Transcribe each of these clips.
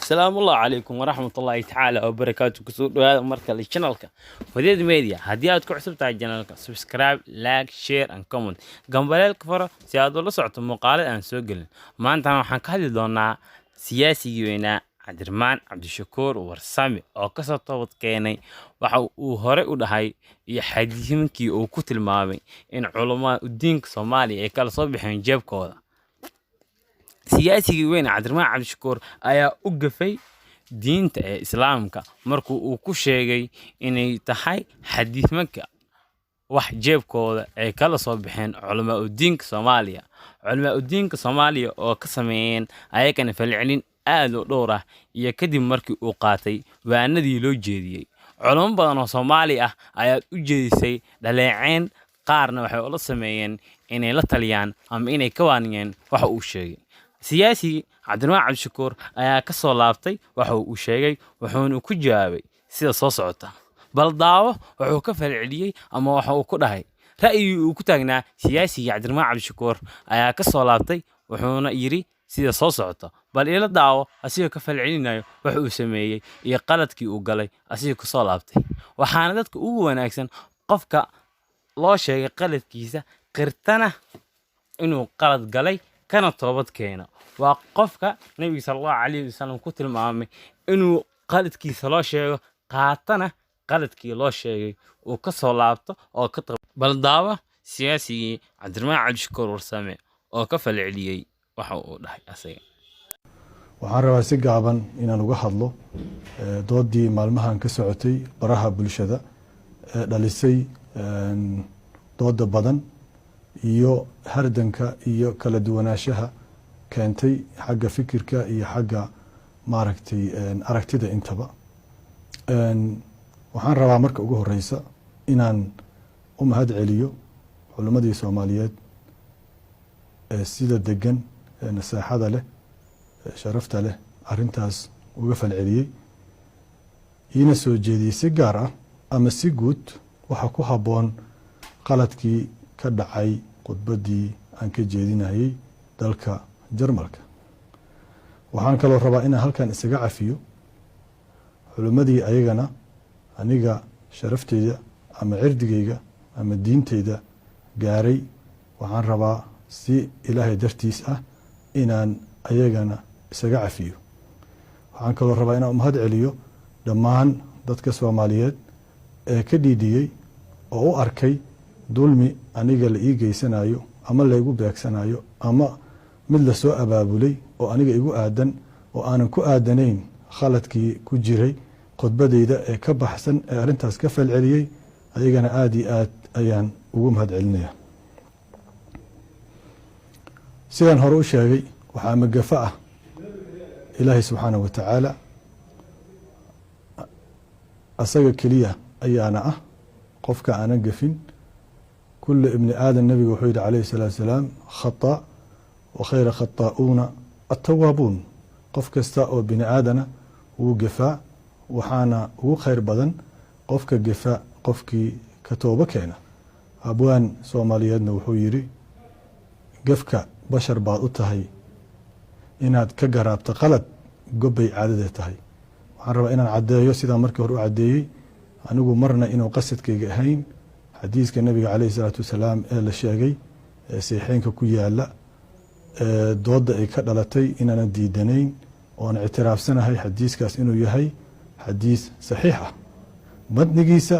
السلام الله عليكم ورحمة الله تعالى وبركاته. كسود هذا مركز الشانلك فديد ميديا هديات كعسب تاع الشانلك سبسكرايب لايك شير ان كومنت جنبالك فرا سيادة الله صعت مقالة ان سوقل ما انت waxaan ka hadli doonaa siyaasigii Cabdirmaan Cabdishakuur Warsame oo ka soo toobad keenay waxa uu hore u dhahay iyo xadiiskii uu ku tilmaamay in culimada diinka Soomaaliya ay kala soo bixeen jeebkooda. siyaasigii weyn Cabdirmaan Cabdishakuur ayaa u gafay diinta islaamka markuu uu ku sheegay inay tahay xadiismanka wax jeebkooda ay kala soo bixeen culimada diinka Soomaaliya. culimada diinka Soomaaliya oo ka sameeyeen ayagana falcelin aad u dhowr ah iyo kadib markii uu qaatay waanadii loo jeediyay. culimo badan oo Soomaali ah ayaa u jeedisay dhaleeceen qaarna waxay ula sameeyeen inay la taliyaan ama inay ka waaniyeen waxa uu sheegay. siyaasi Cabdirmaan Cabdishakuur ayaa ka soo laabtay waxa uu sheegay wuxuuna ku jawaabay sida soo socota. bal daawo wuxuu ka falceliyay ama waxa uu ku dhahay ra'yi uu ku taagnaa siyaasi Cabdirmaan Cabdishakuur ayaa ka soo laabtay wuxuuna yiri sida soo socota. bal ila daawo asiga ka falcelinayo waxa uu sameeyay iyo qaladkii uu galay asiga ka soo laabtay. waxaana dadka ugu wanaagsan qofka loo sheegay qaladkiisa qirtana inuu qalad galay kana toobad keeno. waa qofka Nabiga sallallahu alayhi wasallam ku tilmaamay inuu qaladkiisa loo sheego qaatana qaladkii loo sheegay uu ka soo laabto oo ka bal daawo siyaasigii Cabdirmaan Cabdishakuur Warsame oo ka falceliyay waxa uu dhahay asaga. waxaan rabaa si gaaban inaan uga hadlo doodii maalmahan ka socotay baraha bulshada dhalisay dooda badan iyo hardanka iyo kala duwanaanshaha keentay xagga fikirka iyo xagga maaragtay aragtida intaba. waxaan rabaa marka ugu horeysa inaan u mahad celiyo culimadii Soomaaliyeed sida degan nasaaxada leh sharafta leh arintaas uga falceliyay ina soo jeediyay si gaar ah ama si guud waxa ku haboon qaladkii ka dhacay khudbadii aan ka jeedinayay dalka Jarmalka. waxaan kaloo rabaa inaan halkan isaga cafiyo culimadii ayagana aniga sharafteyda ama cirdigeyga ama diinteyda gaaray. waxaan rabaa si Ilaahay dartiis ah inaan ayagana isaga cafiyo. waxaan kaloo rabaa inaan mahad celiyo dhammaan dadka Soomaaliyeed ee ka dhiidiyay oo u arkay dulmi aniga la ii geysanayo ama la igu beegsanayo ama mid la soo abaabulay oo aniga igu aadan oo aanan ku aadanayn khaladkii ku jiray khudbadeyda ee ka baxsan ee arintaas ka falceliyay ayagana aad iyo aad ayaan ugu mahad celinayaa. sidaan hore u sheegay waxaa magafa ah Ilaahay subxaanahu wa tacaala asaga keliya ayaana ah qofka aanan gafin. kullu ibni aadan nabiga wuxuu yidhi calayhi salaatu wasalaam khata wa khayra khataa'uuna attawaabuun. qof kasta oo bini aadana wuu gafaa waxaana ugu khayr badan qofka gafa qofkii ka tooba keena. abwaan Soomaaliyeedna wuxuu yidhi gafka bashar baad u tahay inaad ka garaabto qalad gobbay caadada tahay. waxaan rabaa inaan caddeeyo sidaan markii hore u caddeeyey anigu marna inuu qasadkayga ahayn xadiiska nabiga calayhi salaatu wasalaam ee la sheegay ee saxiixeynka ku yaala dooda ay ka dhalatay inaanan diidanayn oon ictiraafsanahay xadiiskaas inuu yahay xadiis saxiix ah madnigiisa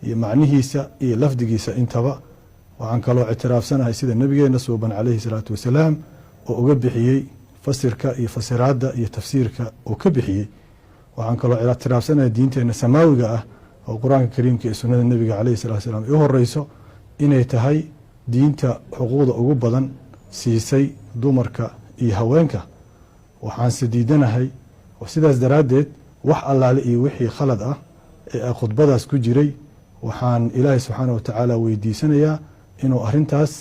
iyo macnihiisa iyo lafdigiisa intaba. waxaan kaloo ictiraafsanahay sida nabigeena suuban calayhi salaatu wasalaam oo uga bixiyey fasirka iyo fasiraadda iyo tafsiirka oo ka bixiyey. waxaan kaloo ictiraafsanahay diinteena samaawiga ah oo quraanka kariimka iyo sunnada nabiga calayhi salaatu wasalaam ay horeyso inay tahay diinta xuquuqda ugu badan siisay dumarka iyo haweenka. waxaan sidiidanahay oo sidaas daraaddeed wax allaale iyo wixii khalad ah ee khudbadaas ku jiray waxaan Ilaahay subxaanahu wa tacaala weydiisanayaa inuu arintaas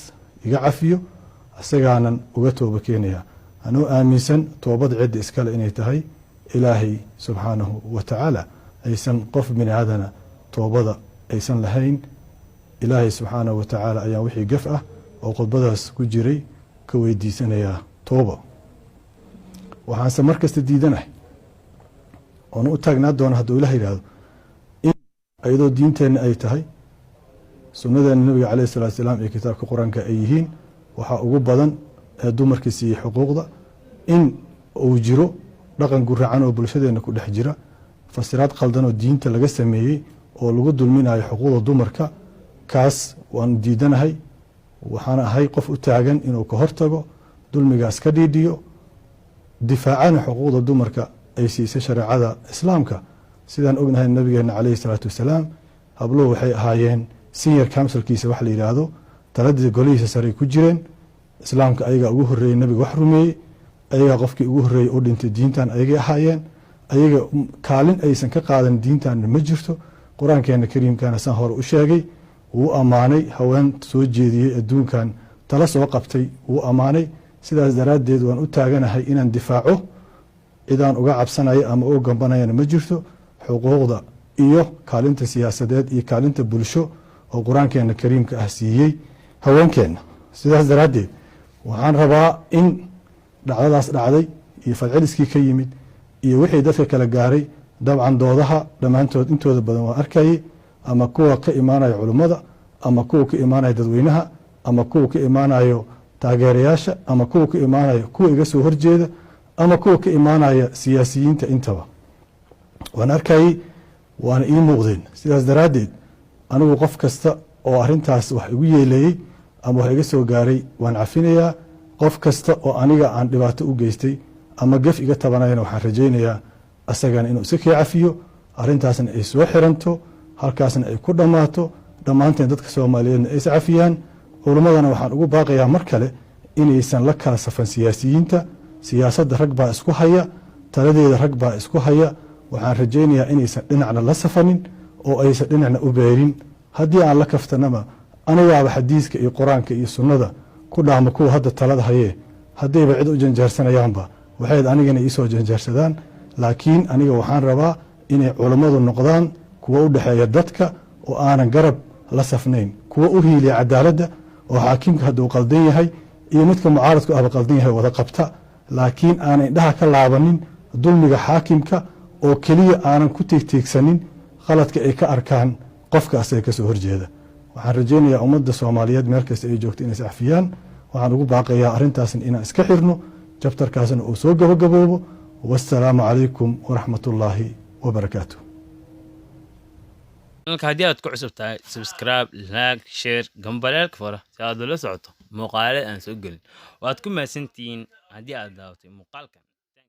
iga cafiyo asagaanan uga tooba keenaya anuu aaminsan toobad cid iskale inay tahay Ilaahay subxaanahu wa tacaala aysan qof bini aadana toobada aysan lahayn. Ilaahay subxaanahu wa tacaala ayaa wixii gaf ah oo khudbadaas ku jiray ka weydiisanayaa tooba. waxaanse markasta diidanahay oona u taagnaa doona hadduu ilaah yidhaahdo in ayadoo diinteenna ay tahay sunnadeena nabiga calayhi salaatu wasalaam iyo kitaabka qur-aanka ay yihiin waxaa ugu badan ee dumarkii siiyey xuquuqda in uu jiro dhaqan guracan oo bulshadeenna ku dhex jira fasiraad qaldan oo diinta laga sameeyey oo lagu dulminayo xuquuqda dumarka kaas waanu diidanahay waxaan ahay qof u taagan inuu ka hortago dulmigaas ka dhiidhiyo difaacana xuquuqda dumarka ay siisay shareecada islaamka sidaan ognahay nabigeena calayhi salaatu wasalaam habluhu waxay ahaayeen senior councilkiisa wax la yidhaahdo taladii golihiisa saray ku jireen islaamka ayagaa ugu horreeyey nabiga wax rumeeyey ayagaa qofkii ugu horreeyey u dhintay diintan ayagay ahaayeen ayaga kaalin aysan ka qaadan diintanna ma jirto qur-aankeena kariimkana saan hore u sheegay wuu ammaanay haween soo jeediyey adduunkan tala soo qabtay wuu ammaanay sidaas daraaddeed waan u taaganahay inaan difaaco cidaan uga cabsanayo ama uga gambanayana ma jirto xuquuqda iyo kaalinta siyaasadeed iyo kaalinta bulsho oo qur-aankeena kariimka ah siiyey haweenkeenna sidaas daraaddeed waxaan rabaa in dhacdadaas dhacday iyo falceliskii ka yimid iyo wixii dadka kala gaaray dabcan doodaha dhammaantood intooda badan waa arkayay ama kuwa ka imaanaya culummada ama kuwa ka imaanaya dadweynaha ama kuwa ka imaanayo taageerayaasha ama kuwa ka imaanaya kuwa iga soo horjeeda ama kuwa ka imaanaya siyaasiyiinta intaba waan arkayay waana ii muuqdeen sidaas daraaddeed anigu qof kasta oo arrintaas wax igu yeeleeyey ama wax iga soo gaaray waan cafinayaa qof kasta oo aniga aan dhibaato u geystay ama gef iga tabanayana waxaan rajaynayaa asagana inuu iska kii cafiyo arrintaasna ay soo xiranto halkaasna ay ku dhammaato dhammaanteen dadka soomaaliyeedna ay is cafiyaan culimmadana waxaan ugu baaqayaa mar kale inaysan la kala safan siyaasiyiinta siyaasadda rag baa isku haya taladeeda rag baa isku haya waxaan rajaynayaa inaysan dhinacna la safanin oo aysan dhinacna u beerin haddii aan la kaftanaba anigaaba xadiiska iyo qur-aanka iyo sunnada ku dhaama kuwa hadda talada hayee haddayba cid u janjaarsanayaanba waxayd anigana iisoo janjaarsadaan laakiin aniga waxaan rabaa inay culammadu noqdaan kuwa u dhexeeya dadka oo aanan garab la safnayn kuwa u hiiliya cadaaladda oo xaakimka hadduu qaldan yahay iyo midka mucaaradku ahba qaldan yahay wada qabta laakiin aanan indhaha ka laabanin dulmiga xaakimka oo keliya aanan ku teegteegsanin qaladka ay ka arkaan qofka asaga ka soo horjeeda waxaan rajaynayaa ummadda soomaaliyeed meel kasta ay joogto inay iscafiyaan waxaan ugu baaqayaa arrintaasna inaan iska xirno jabtarkaasna uu soo gabagaboobo wassalaamu calaykum waraxmatullaahi wabarakaatu haddii aad ku cusub tahay subscribe like share gambaleelka fara si aad ula socoto muuqaale aan soo gelin waad ku mahadsantihiin haddii aad daawatay muuqaalkan